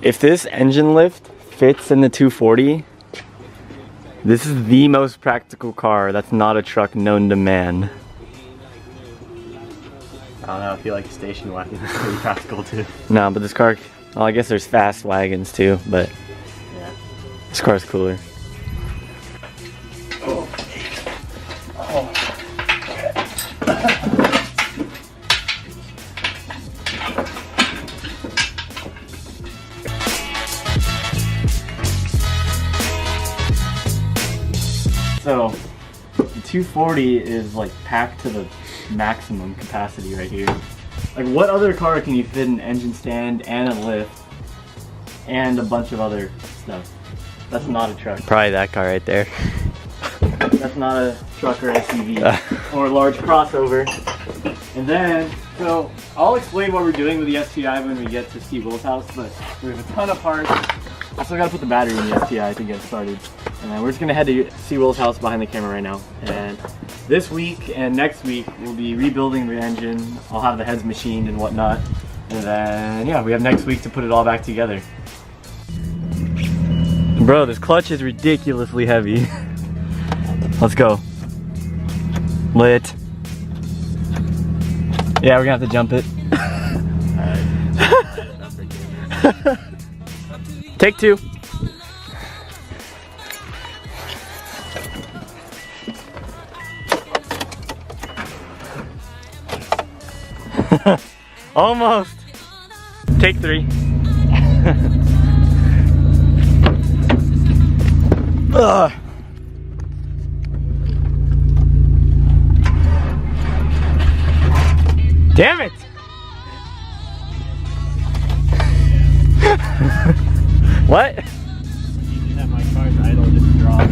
If this engine lift fits in the 240, this is the most practical car that's not a truck known to man. I don't know, I feel like a station wagon is pretty practical too. No, but this car, well, I guess there's fast wagons too, but yeah, this car's cooler. Oh. Oh. So, the 240 is like packed to the maximum capacity right here. Like, what other car can you fit an engine stand and a lift and a bunch of other stuff? That's not a truck. Probably that car right there. That's not a truck or SUV or a large crossover. And then, so I'll explain what we're doing with the STi when we get to STi Rebuild's house, but we have a ton of parts. I still gotta put the battery in the STi to get started. And then we're just gonna head to STi Rebuild's house behind the camera right now. And this week and next week, we'll be rebuilding the engine. I'll have the heads machined and whatnot. And then, yeah, we have next week to put it all back together. Bro, this clutch is ridiculously heavy. Let's go. Lit. Yeah, we're gonna have to jump it. Take two. Almost. Take three. Ugh. Damn it! What? That my car's idle just dropped.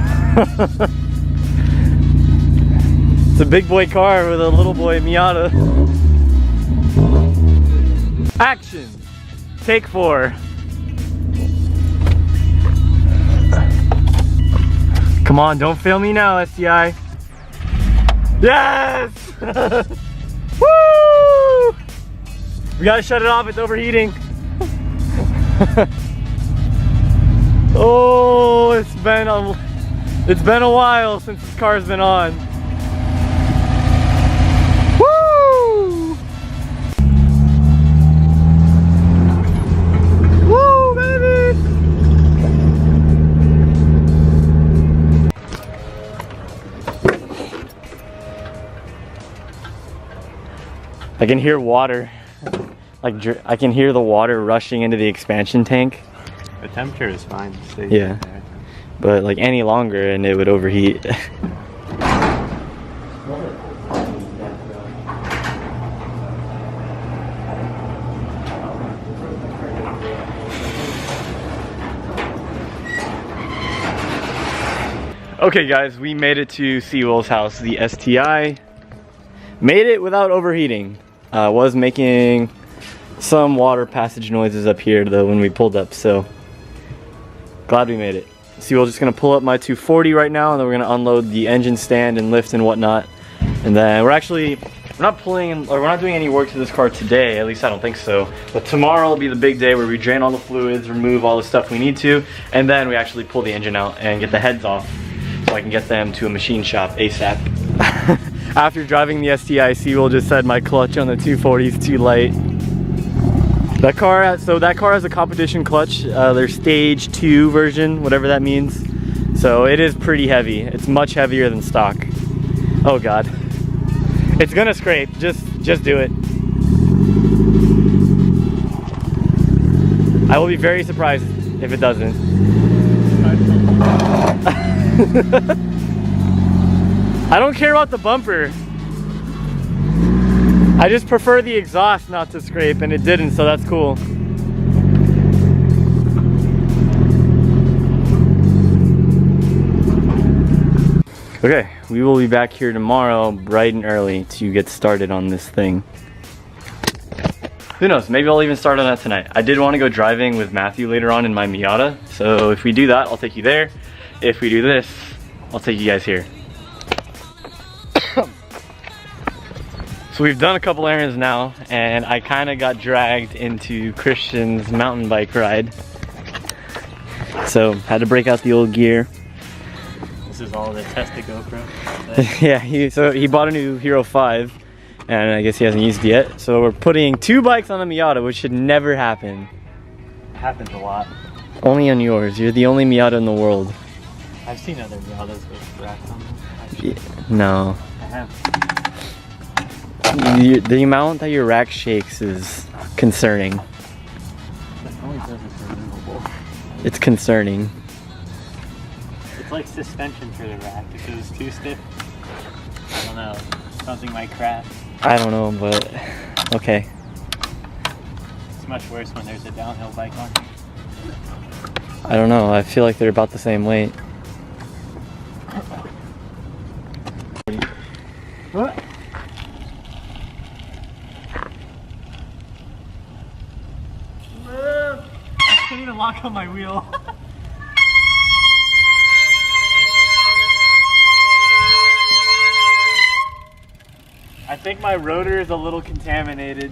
It's a big boy car with a little boy Miata. Action! Take four. Come on, don't fail me now, STi. Yes! Woo! We gotta shut it off, it's overheating. Oh, it's been a while since this car's been on. Woo! Woo, baby! I can hear water. Like, I can hear the water rushing into the expansion tank. The temperature is fine. Yeah, but like any longer and it would overheat. Okay guys, we made it to STi Rebuild's house. The STi made it without overheating. Was making some water passage noises up here though when we pulled up, so glad we made it. STi Rebuild's just gonna pull up my 240 right now, and then we're gonna unload the engine stand and lift and whatnot. And then we're not doing any work to this car today, at least I don't think so. But tomorrow will be the big day where we drain all the fluids, remove all the stuff we need to, and then we actually pull the engine out and get the heads off so I can get them to a machine shop ASAP. After driving the STi, STi Rebuild just said my clutch on the 240 is too light. That car has a competition clutch, their stage 2 version, whatever that means. So it is pretty heavy. It's much heavier than stock. Oh god. It's gonna scrape, just do it. I will be very surprised if it doesn't. I don't care about the bumper. I just prefer the exhaust not to scrape, and it didn't, so that's cool. Okay, we will be back here tomorrow bright and early to get started on this thing. Who knows, maybe I'll even start on that tonight. I did want to go driving with Matthew later on in my Miata, so if we do that, I'll take you there. If we do this, I'll take you guys here. So we've done a couple errands now, and I kind of got dragged into Christian's mountain bike ride. So had to break out the old gear. This is all the tested GoPro. Yeah, he bought a new Hero 5, and I guess he hasn't used it yet. So we're putting 2 bikes on a Miata, which should never happen. It happens a lot. Only on yours. You're the only Miata in the world. I've seen other Miatas with racks on them. Yeah, no. I have. The amount that your rack shakes is concerning. It only does it's removable. It's concerning. It's like suspension for the rack. If it was too stiff, I don't know, something might crash. I don't know, but okay. It's much worse when there's a downhill bike on. I don't know. I feel like they're about the same weight. What? I can't even lock on my wheel. I think my rotor is a little contaminated.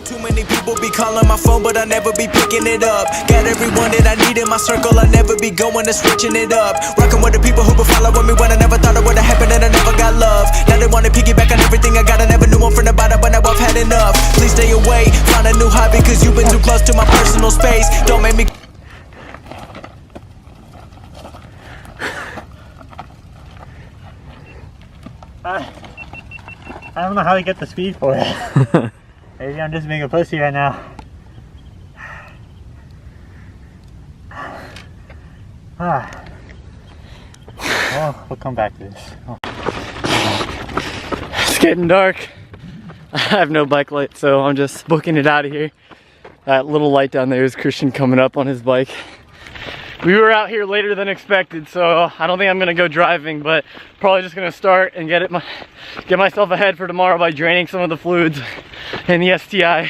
Too many people be calling my phone, but I never be picking it up. Got everyone that I need in my circle, I never be going and switching it up. Rocking with the people who been following me when I never thought it would've happened and I never got love. Now they wanna piggyback on everything I got, I never knew one from the bottom, but now I've had enough. Please stay away, find a new hobby, cause you've been too close to my personal space. Don't make me I don't know how to get the speed for it. Maybe I'm just being a pussy right now. Well, we'll come back to this. Oh. It's getting dark. I have no bike light, so I'm just booking it out of here. That little light down there is Christian coming up on his bike. We were out here later than expected, so I don't think I'm gonna go driving, but probably just gonna start and get myself ahead for tomorrow by draining some of the fluids in the STi.